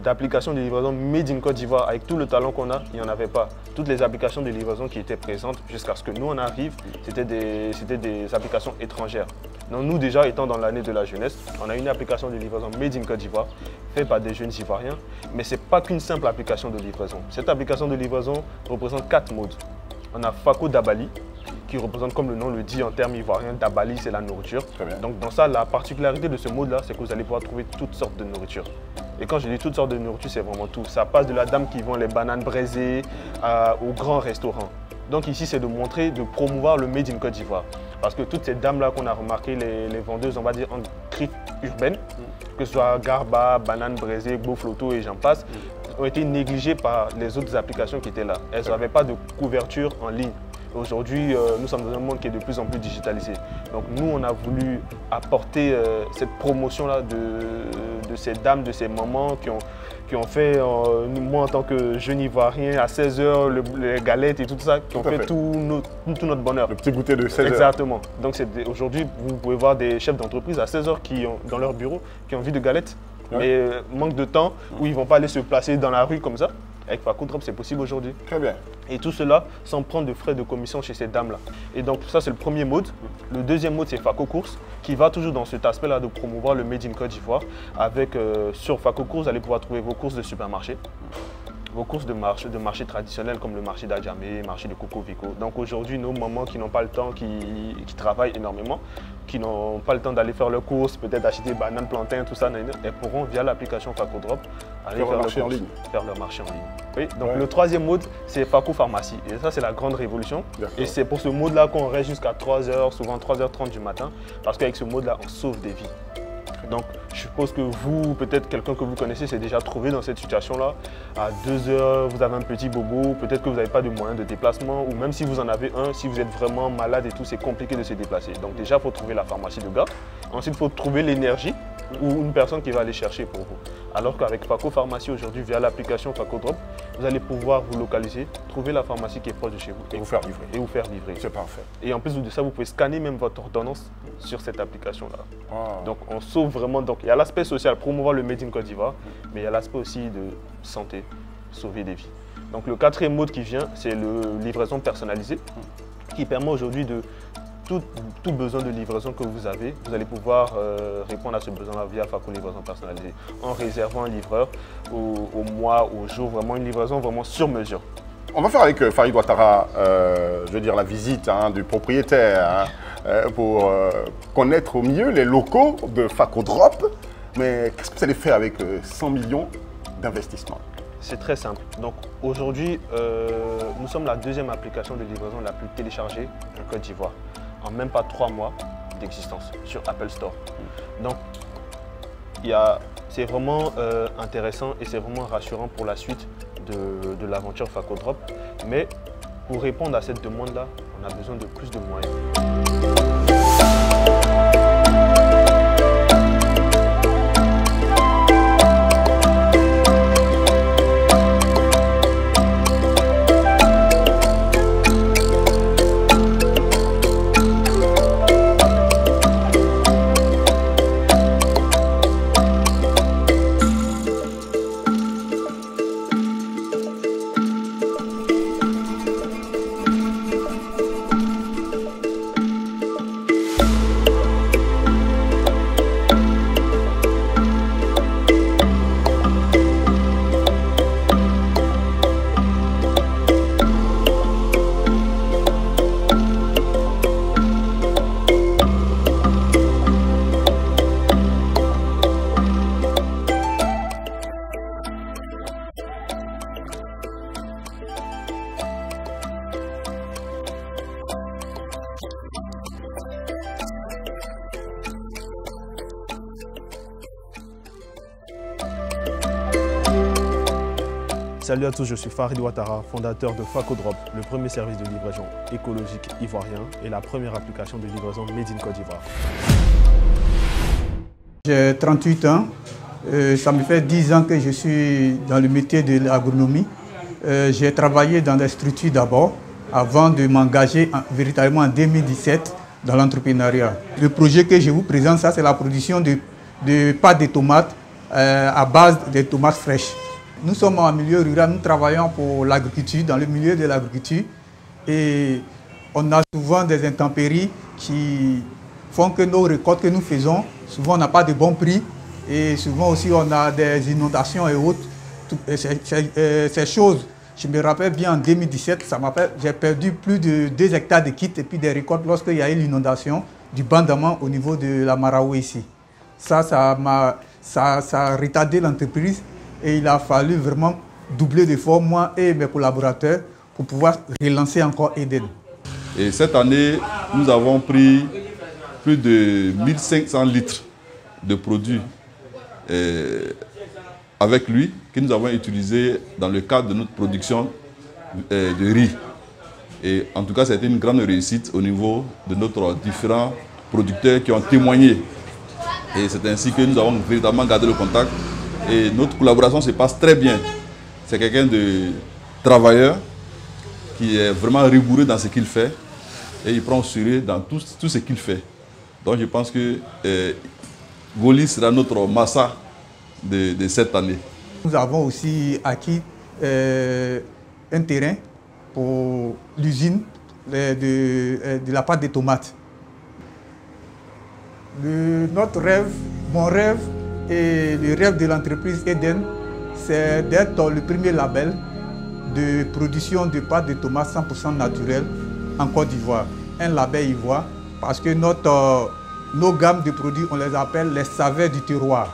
d'application de livraison made in Côte d'Ivoire. Avec tout le talent qu'on a, il n'y en avait pas. Toutes les applications de livraison qui étaient présentes jusqu'à ce que nous on arrive, c'était des applications étrangères. Donc nous déjà étant dans l'année de la jeunesse, on a une application de livraison made in Côte d'Ivoire, faite par des jeunes Ivoiriens, mais ce n'est pas qu'une simple application de livraison. Cette application de livraison représente 4 modes. On a Fako Dabali, qui représente, comme le nom le dit en termes ivoiriens, Dabali c'est la nourriture. Donc dans ça, la particularité de ce mode-là, c'est que vous allez pouvoir trouver toutes sortes de nourriture. Et quand je dis toutes sortes de nourriture, c'est vraiment tout. Ça passe de la dame qui vend les bananes braisées au grand restaurant. Donc ici, c'est de montrer, de promouvoir le Made in Côte d'Ivoire. Parce que toutes ces dames-là qu'on a remarquées, les vendeuses, on va dire, en griffe urbaine, que ce soit Garba, bananes braisées, Bofloto et j'en passe, ont été négligées par les autres applications qui étaient là. Elles n'avaient pas de couverture en ligne. Aujourd'hui, nous sommes dans un monde qui est de plus en plus digitalisé. Donc nous, on a voulu apporter cette promotion-là de ces dames, de ces mamans qui ont fait, moi en tant que jeune Ivoirien, à 16 h, les galettes et tout ça, qui ont fait tout notre bonheur. Le petit goûter de 16 h. Exactement. Donc aujourd'hui, vous pouvez voir des chefs d'entreprise à 16 h qui ont, dans leur bureau, qui ont envie de galettes, mais manque de temps, où ils ne vont pas aller se placer dans la rue comme ça. Avec Fako Drop, c'est possible aujourd'hui. Très bien. Et tout cela sans prendre de frais de commission chez ces dames-là. Et donc ça, c'est le premier mode. Le deuxième mode, c'est Fako Course, qui va toujours dans cet aspect-là de promouvoir le Made in Côte d'Ivoire. Avec, sur Fako Course, vous allez pouvoir trouver vos courses de supermarché, vos courses de marché traditionnels comme le marché d'Adjamé, le marché de Coco Vico. Donc aujourd'hui, nos mamans qui n'ont pas le temps, qui travaillent énormément, qui n'ont pas le temps d'aller faire leurs courses, peut-être acheter bananes, plantains, tout ça, elles pourront via l'application Fako Drop aller faire leur marché en ligne. Oui, donc le troisième mode, c'est Fako Pharmacie. Et ça, c'est la grande révolution. Et c'est pour ce mode-là qu'on reste jusqu'à 3 h, souvent 3h30 du matin, parce qu'avec ce mode-là, on sauve des vies. Donc, je suppose que vous, peut-être quelqu'un que vous connaissez, s'est déjà trouvé dans cette situation-là. À 2 h, vous avez un petit bobo, peut-être que vous n'avez pas de moyens de déplacement, ou même si vous en avez un, si vous êtes vraiment malade et tout, c'est compliqué de se déplacer. Donc déjà, il faut trouver la pharmacie de gars. Ensuite, il faut trouver l'énergie ou une personne qui va aller chercher pour vous. Alors qu'avec Fako Pharmacie aujourd'hui, via l'application Fako Drop, vous allez pouvoir vous localiser, trouver la pharmacie qui est proche de chez vous et vous faire livrer. C'est parfait. Et en plus de ça, vous pouvez scanner même votre ordonnance sur cette application-là. Wow. Donc on sauve vraiment. Donc il y a l'aspect social, promouvoir le Made in Côte d'Ivoire, mais il y a l'aspect aussi de santé, sauver des vies. Donc le quatrième mode qui vient, c'est le livraison personnalisée, qui permet aujourd'hui de tout besoin de livraison que vous avez, vous allez pouvoir répondre à ce besoin-là via Fako Livraison personnalisée, en réservant un livreur au mois, au jour, vraiment une livraison vraiment sur mesure. On va faire avec Farid Ouattara, je veux dire, la visite du propriétaire pour connaître au mieux les locaux de Fako Drop. Mais qu'est-ce que vous allez faire avec 100 millions d'investissements? C'est très simple. Donc aujourd'hui, nous sommes la deuxième application de livraison la plus téléchargée en Côte d'Ivoire, en même pas 3 mois d'existence sur Apple Store. Donc c'est vraiment intéressant et c'est vraiment rassurant pour la suite de l'aventure Fako Drop. Mais pour répondre à cette demande-là, on a besoin de plus de moyens. Salut à tous, je suis Farid Ouattara, fondateur de FacoDrop, le premier service de livraison écologique ivoirien et la première application de livraison Made in Côte d'Ivoire. J'ai 38 ans, ça me fait 10 ans que je suis dans le métier de l'agronomie. J'ai travaillé dans des structures d'abord, avant de m'engager véritablement en 2017 dans l'entrepreneuriat. Le projet que je vous présente, ça c'est la production de pâte de tomates à base de tomates fraîches. Nous sommes en milieu rural, nous travaillons pour l'agriculture, dans le milieu de l'agriculture. Et on a souvent des intempéries qui font que nos récoltes que nous faisons, souvent on n'a pas de bons prix. Et souvent aussi on a des inondations et autres. Ces choses, je me rappelle bien en 2017, j'ai perdu plus de 2 hectares de kit et puis des récoltes lorsqu'il y a eu l'inondation du Bandama au niveau de la Maraoué ici. Ça a retardé l'entreprise. Et il a fallu vraiment doubler d'efforts, moi et mes collaborateurs, pour pouvoir relancer encore Eden. Et cette année, nous avons pris plus de 1500 litres de produits avec lui, que nous avons utilisés dans le cadre de notre production de riz. Et en tout cas, c'était une grande réussite au niveau de nos différents producteurs qui ont témoigné. Et c'est ainsi que nous avons véritablement gardé le contact. Et notre collaboration se passe très bien. C'est quelqu'un de travailleur qui est vraiment rigoureux dans ce qu'il fait et il prend sérieux dans tout ce qu'il fait. Donc je pense que Goli sera notre massa de cette année. Nous avons aussi acquis un terrain pour l'usine de la pâte de tomates. Notre rêve, mon rêve, et le rêve de l'entreprise Eden, c'est d'être le premier label de production de pâte de tomates 100% naturelle en Côte d'Ivoire. Un label ivoire parce que nos gammes de produits, on les appelle les saveurs du terroir.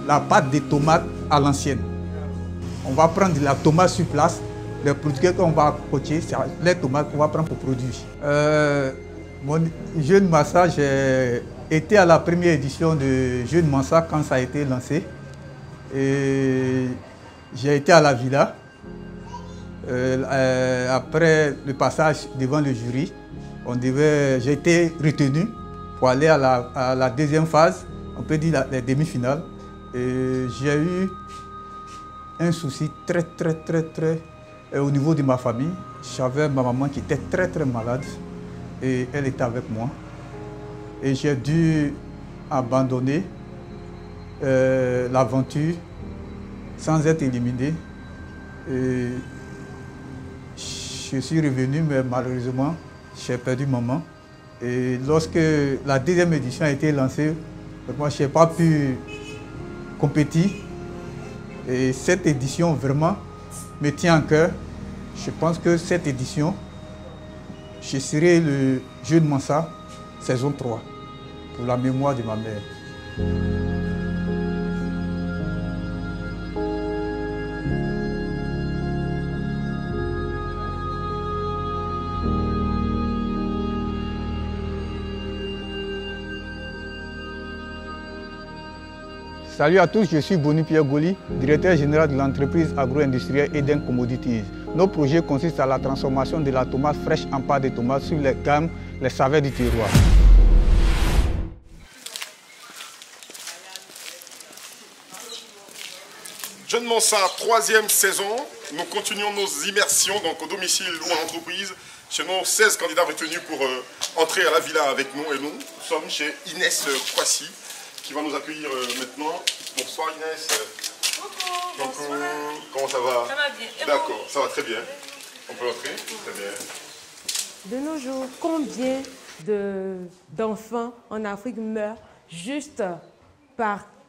La pâte de tomates à l'ancienne. On va prendre la tomate sur place, les produits qu'on va coacher, c'est les tomates qu'on va prendre pour produire. Mon jeune Massa, j'ai été à la première édition de Jeune Mansa quand ça a été lancé. Et j'ai été à la villa. Après le passage devant le jury, j'ai été retenu pour aller à la deuxième phase, on peut dire la demi-finale. Et j'ai eu un souci très au niveau de ma famille. J'avais ma maman qui était très malade et elle était avec moi. Et j'ai dû abandonner l'aventure sans être éliminé. Et je suis revenu, mais malheureusement, j'ai perdu maman. Et lorsque la deuxième édition a été lancée, moi, je n'ai pas pu compétir. Et cette édition, vraiment, me tient à cœur. Je pense que cette édition, je serai le Jeune Mansa saison 3, pour la mémoire de ma mère. Salut à tous, je suis Boni Pierre Goli, directeur général de l'entreprise agro-industrielle Eden Commodities. Nos projets consistent à la transformation de la tomate fraîche en pâte de tomate sur les gammes, les saveurs du terroir. Jeune Mansa, 3e saison. Nous continuons nos immersions donc, au domicile ou en entreprise chez nos 16 candidats retenus pour entrer à la villa avec nous. Et nous sommes chez Inès Kwasi qui va nous accueillir maintenant. Bonsoir Inès. Coucou. Comment ça va? Ça va bien. D'accord, ça va très bien. On peut entrer? Très bien. De nos jours, combien d'enfants en Afrique meurent juste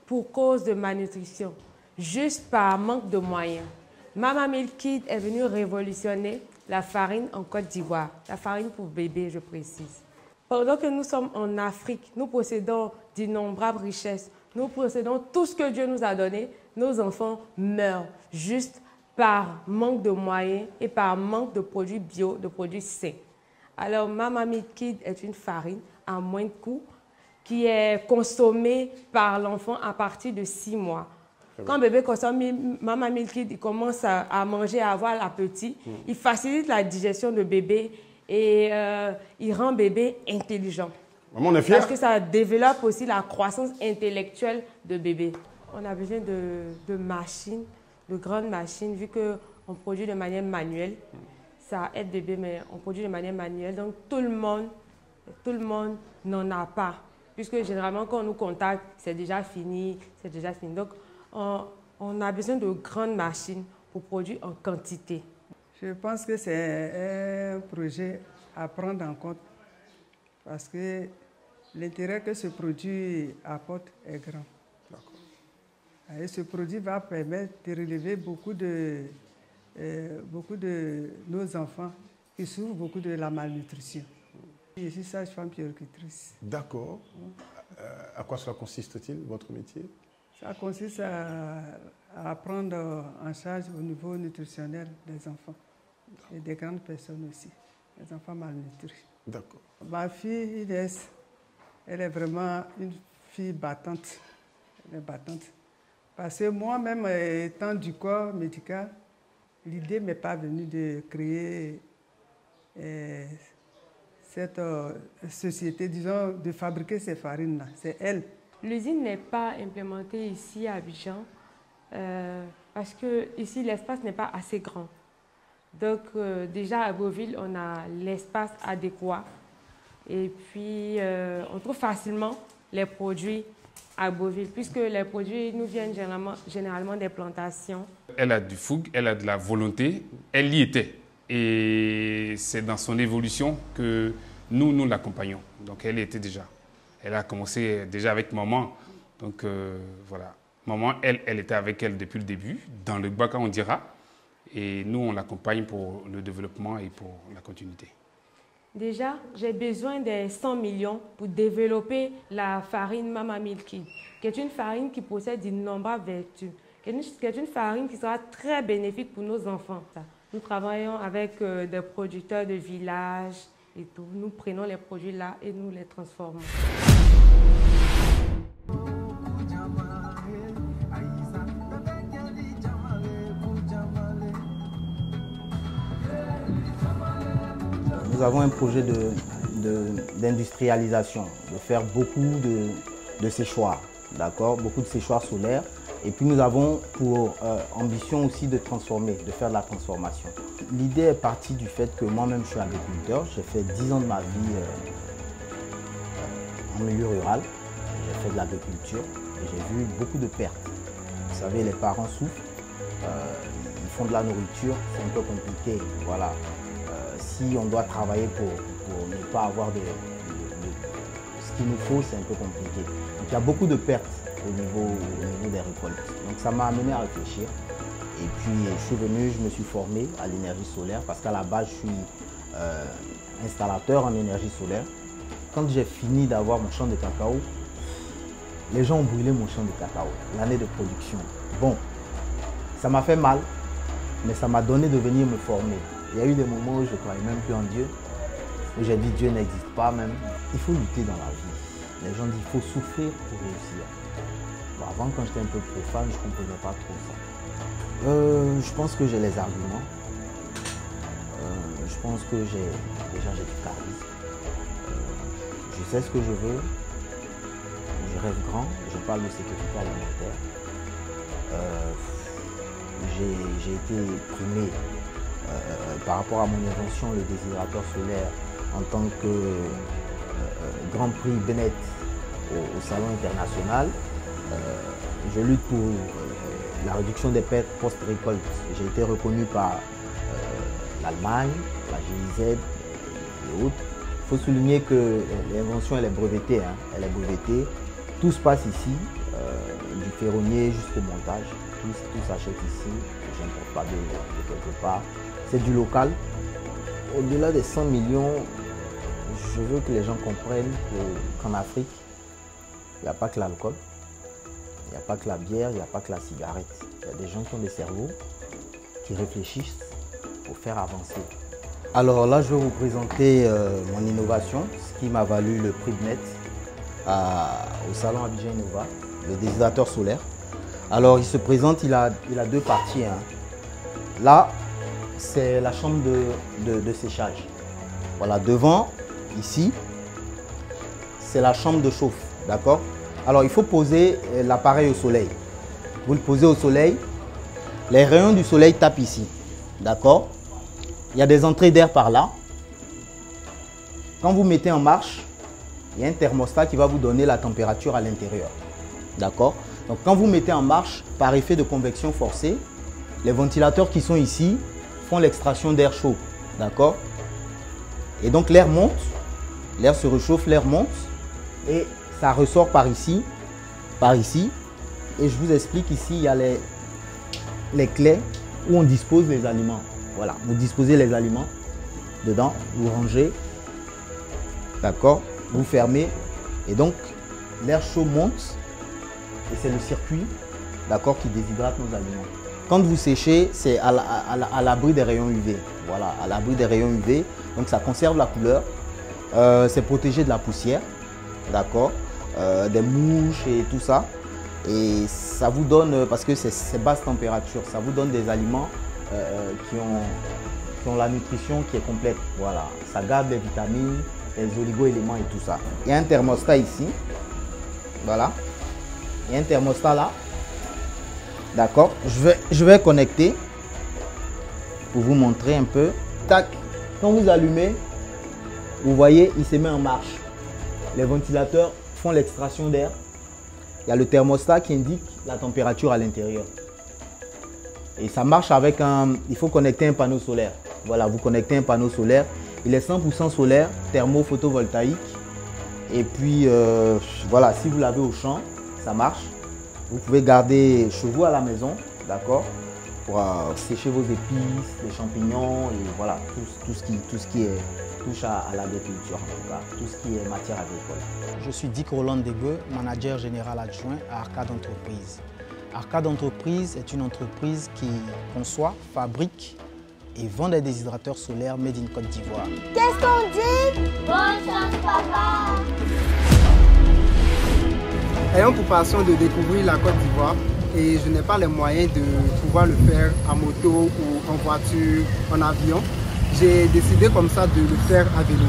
pour cause de malnutrition, juste par manque de moyens? Mama Milk Kid est venue révolutionner la farine en Côte d'Ivoire, la farine pour bébé, je précise. Pendant que nous sommes en Afrique, nous possédons d'innombrables richesses, nous possédons tout ce que Dieu nous a donné, nos enfants meurent juste par manque de moyens et par manque de produits bio, de produits sains. Alors, Mama Milk Kid est une farine à moins de coût qui est consommée par l'enfant à partir de 6 mois. Quand bébé consomme Mama Milk Kid, il commence à manger, à avoir l'appétit. Il facilite la digestion de bébé et il rend bébé intelligent. Maman, on est fiers. Parce que ça développe aussi la croissance intellectuelle de bébé. On a besoin de machines, de grandes machines, vu qu'on produit de manière manuelle. Ça aide bébé, mais on produit de manière manuelle. Donc tout le monde n'en a pas. Puisque généralement, quand on nous contacte, c'est déjà fini, c'est déjà fini. Donc on a besoin de grandes machines pour produire en quantité. Je pense que c'est un projet à prendre en compte parce que l'intérêt que ce produit apporte est grand. Et ce produit va permettre de relever beaucoup de nos enfants qui souffrent beaucoup de la malnutrition. Je suis sage-femme puéricultrice. D'accord. À quoi cela consiste-t-il, votre métier? Ça consiste à prendre en charge au niveau nutritionnel des enfants et des grandes personnes aussi, les enfants malnutris. D'accord. Ma fille Inès, elle est vraiment une fille battante. Elle est battante. Parce que moi-même, étant du corps médical, l'idée ne m'est pas venue de créer cette société, disons, de fabriquer ces farines-là. C'est elle. L'usine n'est pas implémentée ici à Abidjan parce que ici l'espace n'est pas assez grand. Donc déjà à Beauville, on a l'espace adéquat et puis on trouve facilement les produits à Beauville puisque les produits nous viennent généralement des plantations. Elle a du fougue, elle a de la volonté, elle y était. Et c'est dans son évolution que nous l'accompagnons. Donc elle y était déjà. Elle a commencé déjà avec maman. Donc voilà. Maman, elle était avec elle depuis le début, dans le Baka on dira. Et nous, on l'accompagne pour le développement et pour la continuité. Déjà, j'ai besoin des 100 millions pour développer la farine Mama Milk Kid, qui est une farine qui possède d'innombrables vertus, qui est une farine qui sera très bénéfique pour nos enfants. Nous travaillons avec des producteurs de villages et tout. Nous prenons les produits là et nous les transformons. Nous avons un projet d'industrialisation, de faire beaucoup de séchoirs, d'accord, beaucoup de séchoirs solaires. Et puis nous avons pour ambition aussi de transformer, de faire de la transformation. L'idée est partie du fait que moi-même je suis agriculteur. J'ai fait 10 ans de ma vie en milieu rural. J'ai fait de l'agriculture et j'ai vu beaucoup de pertes. Vous savez, les parents souffrent, ils font de la nourriture, c'est un peu compliqué. Voilà. Si on doit travailler pour ne pas avoir ce qu'il nous faut, c'est un peu compliqué. Donc il y a beaucoup de pertes au niveau des récoltes. Donc ça m'a amené à réfléchir. Et puis je suis venu, je me suis formé à l'énergie solaire parce qu'à la base je suis installateur en énergie solaire. Quand j'ai fini d'avoir mon champ de cacao, les gens ont brûlé mon champ de cacao, l'année de production. Bon, ça m'a fait mal, mais ça m'a donné de venir me former. Il y a eu des moments où je ne croyais même plus en Dieu, où j'ai dit Dieu n'existe pas même. Il faut lutter dans la vie. Les gens disent qu'il faut souffrir pour réussir. Bon, avant, quand j'étais un peu profane, je ne comprenais pas trop ça. Je pense que j'ai les arguments. Je pense que j'ai du charisme. Je sais ce que je veux. Je rêve grand. Je parle de sécurité alimentaire. J'ai été primé par rapport à mon invention, le déshydrateur solaire, en tant que Grand Prix Bennett au Salon international. Je lutte pour la réduction des pertes post-récolte. J'ai été reconnu par l'Allemagne, la GIZ et autres. Il faut souligner que l'invention elle est brevetée. Elle est brevetée. Tout se passe ici, du ferronnier jusqu'au montage. Tout s'achète ici. Je n'importe pas de quelque part. C'est du local. Au-delà des 100 millions, je veux que les gens comprennent qu'en Afrique, il n'y a pas que l'alcool, il n'y a pas que la bière, il n'y a pas que la cigarette. Il y a des gens qui ont des cerveaux, qui réfléchissent pour faire avancer. Alors là, je vais vous présenter mon innovation, ce qui m'a valu le prix Bennett au salon Abidjan Innova, le déshydrateur solaire. Alors il se présente, il a deux parties. Hein. Là, c'est la chambre de séchage. Voilà, devant, ici, c'est la chambre de chauffe. D'accord? Alors il faut poser l'appareil au soleil. Vous le posez au soleil, les rayons du soleil tapent ici. D'accord? Il y a des entrées d'air par là. Quand vous mettez en marche, il y a un thermostat qui va vous donner la température à l'intérieur. D'accord? Donc quand vous mettez en marche, par effet de convection forcée, les ventilateurs qui sont ici font l'extraction d'air chaud. D'accord? Et donc l'air monte, l'air se réchauffe, l'air monte et ça ressort par ici. Et je vous explique ici, il y a les clés où on dispose les aliments. Voilà, vous disposez les aliments dedans, vous rangez, d'accord, vous fermez et donc l'air chaud monte et c'est le circuit, d'accord, qui déshydrate nos aliments. Quand vous séchez, c'est à l'abri des rayons UV. Voilà, à l'abri des rayons UV, donc ça conserve la couleur, c'est protégé de la poussière, d'accord, des mouches et tout ça. Et ça vous donne, parce que c'est basse température, ça vous donne des aliments qui ont la nutrition qui est complète. Voilà, ça garde les vitamines, les oligo-éléments et tout ça. Il y a un thermostat ici. Voilà. Il y a un thermostat là. D'accord. Je vais connecter pour vous montrer un peu. Tac. Quand vous allumez, vous voyez, il se met en marche. Les ventilateurs font l'extraction d'air. Il y a le thermostat qui indique la température à l'intérieur. Et ça marche avec un... Il faut connecter un panneau solaire. Voilà, vous connectez un panneau solaire. Il est 100% solaire, thermo-photovoltaïque. Et puis, voilà, si vous l'avez au champ, ça marche. Vous pouvez garder chez vous à la maison, d'accord, pour sécher vos épices, les champignons, et voilà, tout ce qui touche à l'agriculture, en tout cas, tout ce qui est matière agricole. Je suis Dick Roland Debeu, manager général adjoint à Arcade Entreprise. Arcade Entreprise est une entreprise qui conçoit, fabrique et vend des déshydrateurs solaires made in Côte d'Ivoire. Qu'est-ce qu'on dit? Bonne chance, papa! Ayant pour passion de découvrir la Côte d'Ivoire et je n'ai pas les moyens de pouvoir le faire en moto ou en voiture, en avion, j'ai décidé comme ça de le faire à vélo.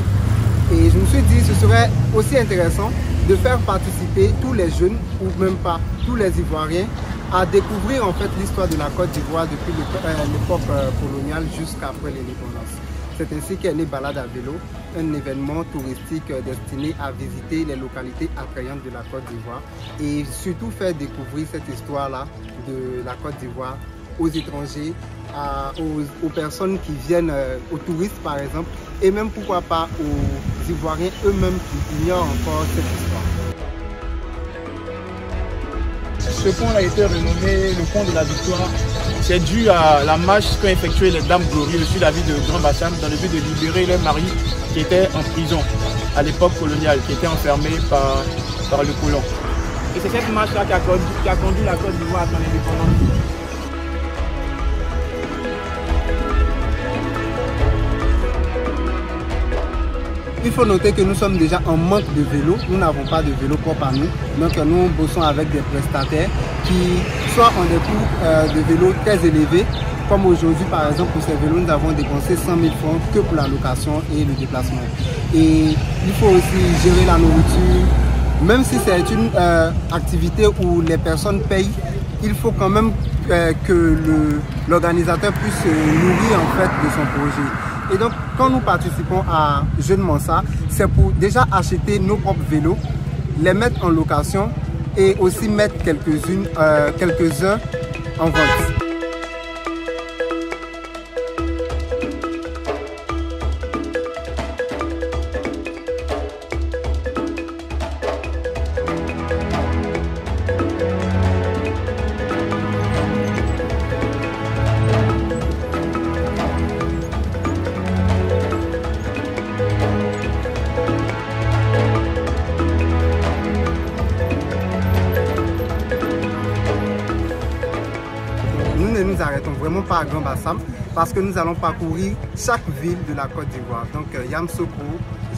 Et je me suis dit que ce serait aussi intéressant de faire participer tous les jeunes, ou même pas tous les Ivoiriens, à découvrir en fait l'histoire de la Côte d'Ivoire depuis l'époque coloniale jusqu'après l'indépendance. C'est ainsi qu'est né Balade à vélo, un événement touristique destiné à visiter les localités attrayantes de la Côte d'Ivoire et surtout faire découvrir cette histoire-là de la Côte d'Ivoire aux étrangers, aux personnes qui viennent, aux touristes par exemple, et même pourquoi pas aux Ivoiriens eux-mêmes qui ignorent encore cette histoire. Ce pont a été renommé le pont de la Victoire. C'est dû à la marche qu'ont effectué les Dames Glorieuses sur la ville de Grand Bassam dans le but de libérer leur mari qui était en prison à l'époque coloniale, qui était enfermé par le colon. Et c'est cette marche-là qui a conduit la Côte d'Ivoire à son indépendance. Il faut noter que nous sommes déjà en manque de vélos. Nous n'avons pas de vélo propre à nous. Donc nous bossons avec des prestataires qui soit ont des coûts de vélos très élevés. Comme aujourd'hui par exemple pour ces vélos, nous avons dépensé 100 000 francs que pour la location et le déplacement. Et il faut aussi gérer la nourriture. Même si c'est une activité où les personnes payent, il faut quand même que l'organisateur puisse se nourrir en fait de son projet. Et donc, quand nous participons à Jeune Mansa, c'est pour déjà acheter nos propres vélos, les mettre en location et aussi mettre quelques-uns en vente. Nous arrêtons vraiment pas à Grand Bassam parce que nous allons parcourir chaque ville de la Côte d'Ivoire. Donc Yamoussoukro,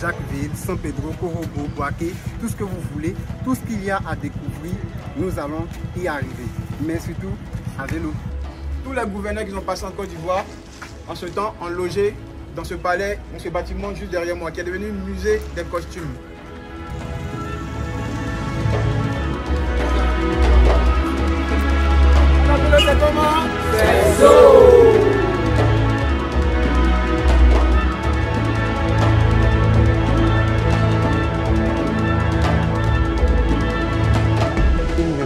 Jacquesville, San Pedro, Korobo, Boaké, tout ce que vous voulez, tout ce qu'il y a à découvrir, nous allons y arriver. mais surtout à vélo. Tous les gouverneurs qui sont passés en Côte d'Ivoire, en ce temps, ont logé dans ce palais, dans ce bâtiment juste derrière moi, qui est devenu un musée des costumes. C'est comment? C'est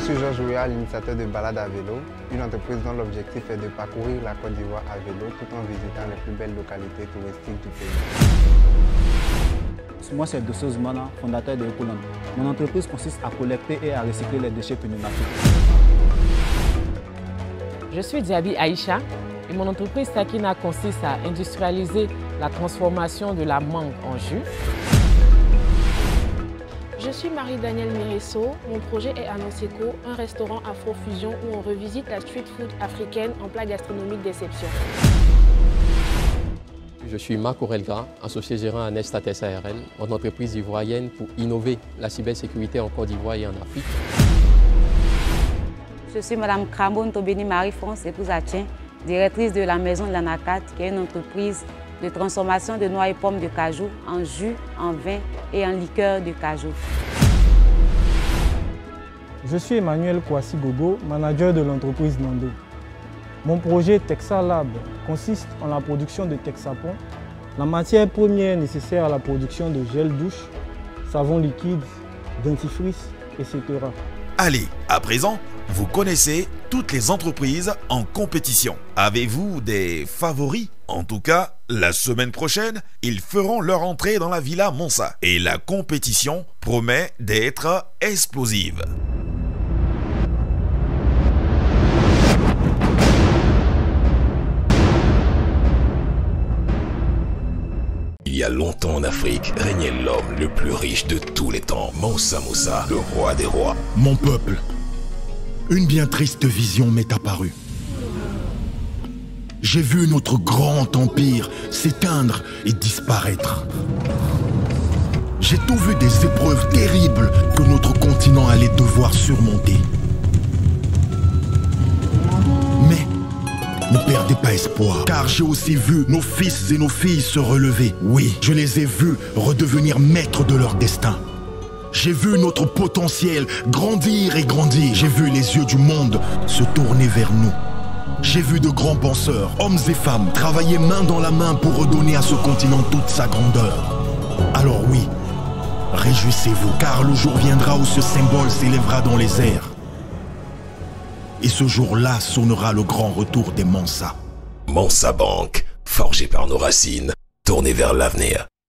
Je suis Georges Ouya, l'initiateur de Balade à vélo, une entreprise dont l'objectif est de parcourir la Côte d'Ivoire à vélo tout en visitant les plus belles localités touristiques du pays. Moi, c'est Dosso Zoumana, fondateur de Ecoland. Mon entreprise consiste à collecter et à recycler les déchets pneumatiques. Je suis Diaby Aïcha et mon entreprise Takina consiste à industrialiser la transformation de la mangue en jus. Je suis Marie-Danielle Miresso. Mon projet est à Noseko, un restaurant Afrofusion où on revisite la street food africaine en plat gastronomique d'exception. Je suis Marc Aurelga, associé gérant à Nestat SARL, une entreprise ivoirienne pour innover la cybersécurité en Côte d'Ivoire et en Afrique. Je suis Mme Krambon Tobeni Marie-France, épouse Atien, directrice de la Maison de l'Anacat, qui est une entreprise de transformation de noix et pommes de cajou en jus, en vin et en liqueur de cajou. Je suis Emmanuel Kouassi Gogo, manager de l'entreprise Nando. Mon projet Texa Lab consiste en la production de Texapon, la matière première nécessaire à la production de gel douche, savon liquide, dentifrice, etc. Allez, à présent, vous connaissez toutes les entreprises en compétition. Avez-vous des favoris? En tout cas, la semaine prochaine, ils feront leur entrée dans la Villa Monsa. Et la compétition promet d'être explosive. Il y a longtemps en Afrique, régnait l'homme le plus riche de tous les temps, Mansa Musa, le roi des rois. Mon peuple, une bien triste vision m'est apparue. J'ai vu notre grand empire s'éteindre et disparaître. J'ai tout vu des épreuves terribles que notre continent allait devoir surmonter. Mais ne perdez pas espoir, car j'ai aussi vu nos fils et nos filles se relever. Oui, je les ai vus redevenir maîtres de leur destin. J'ai vu notre potentiel grandir et grandir. J'ai vu les yeux du monde se tourner vers nous. J'ai vu de grands penseurs, hommes et femmes, travailler main dans la main pour redonner à ce continent toute sa grandeur. Alors oui, réjouissez-vous, car le jour viendra où ce symbole s'élèvera dans les airs. Et ce jour-là sonnera le grand retour des Mansa. Mansa Bank, forgé par nos racines, tourné vers l'avenir.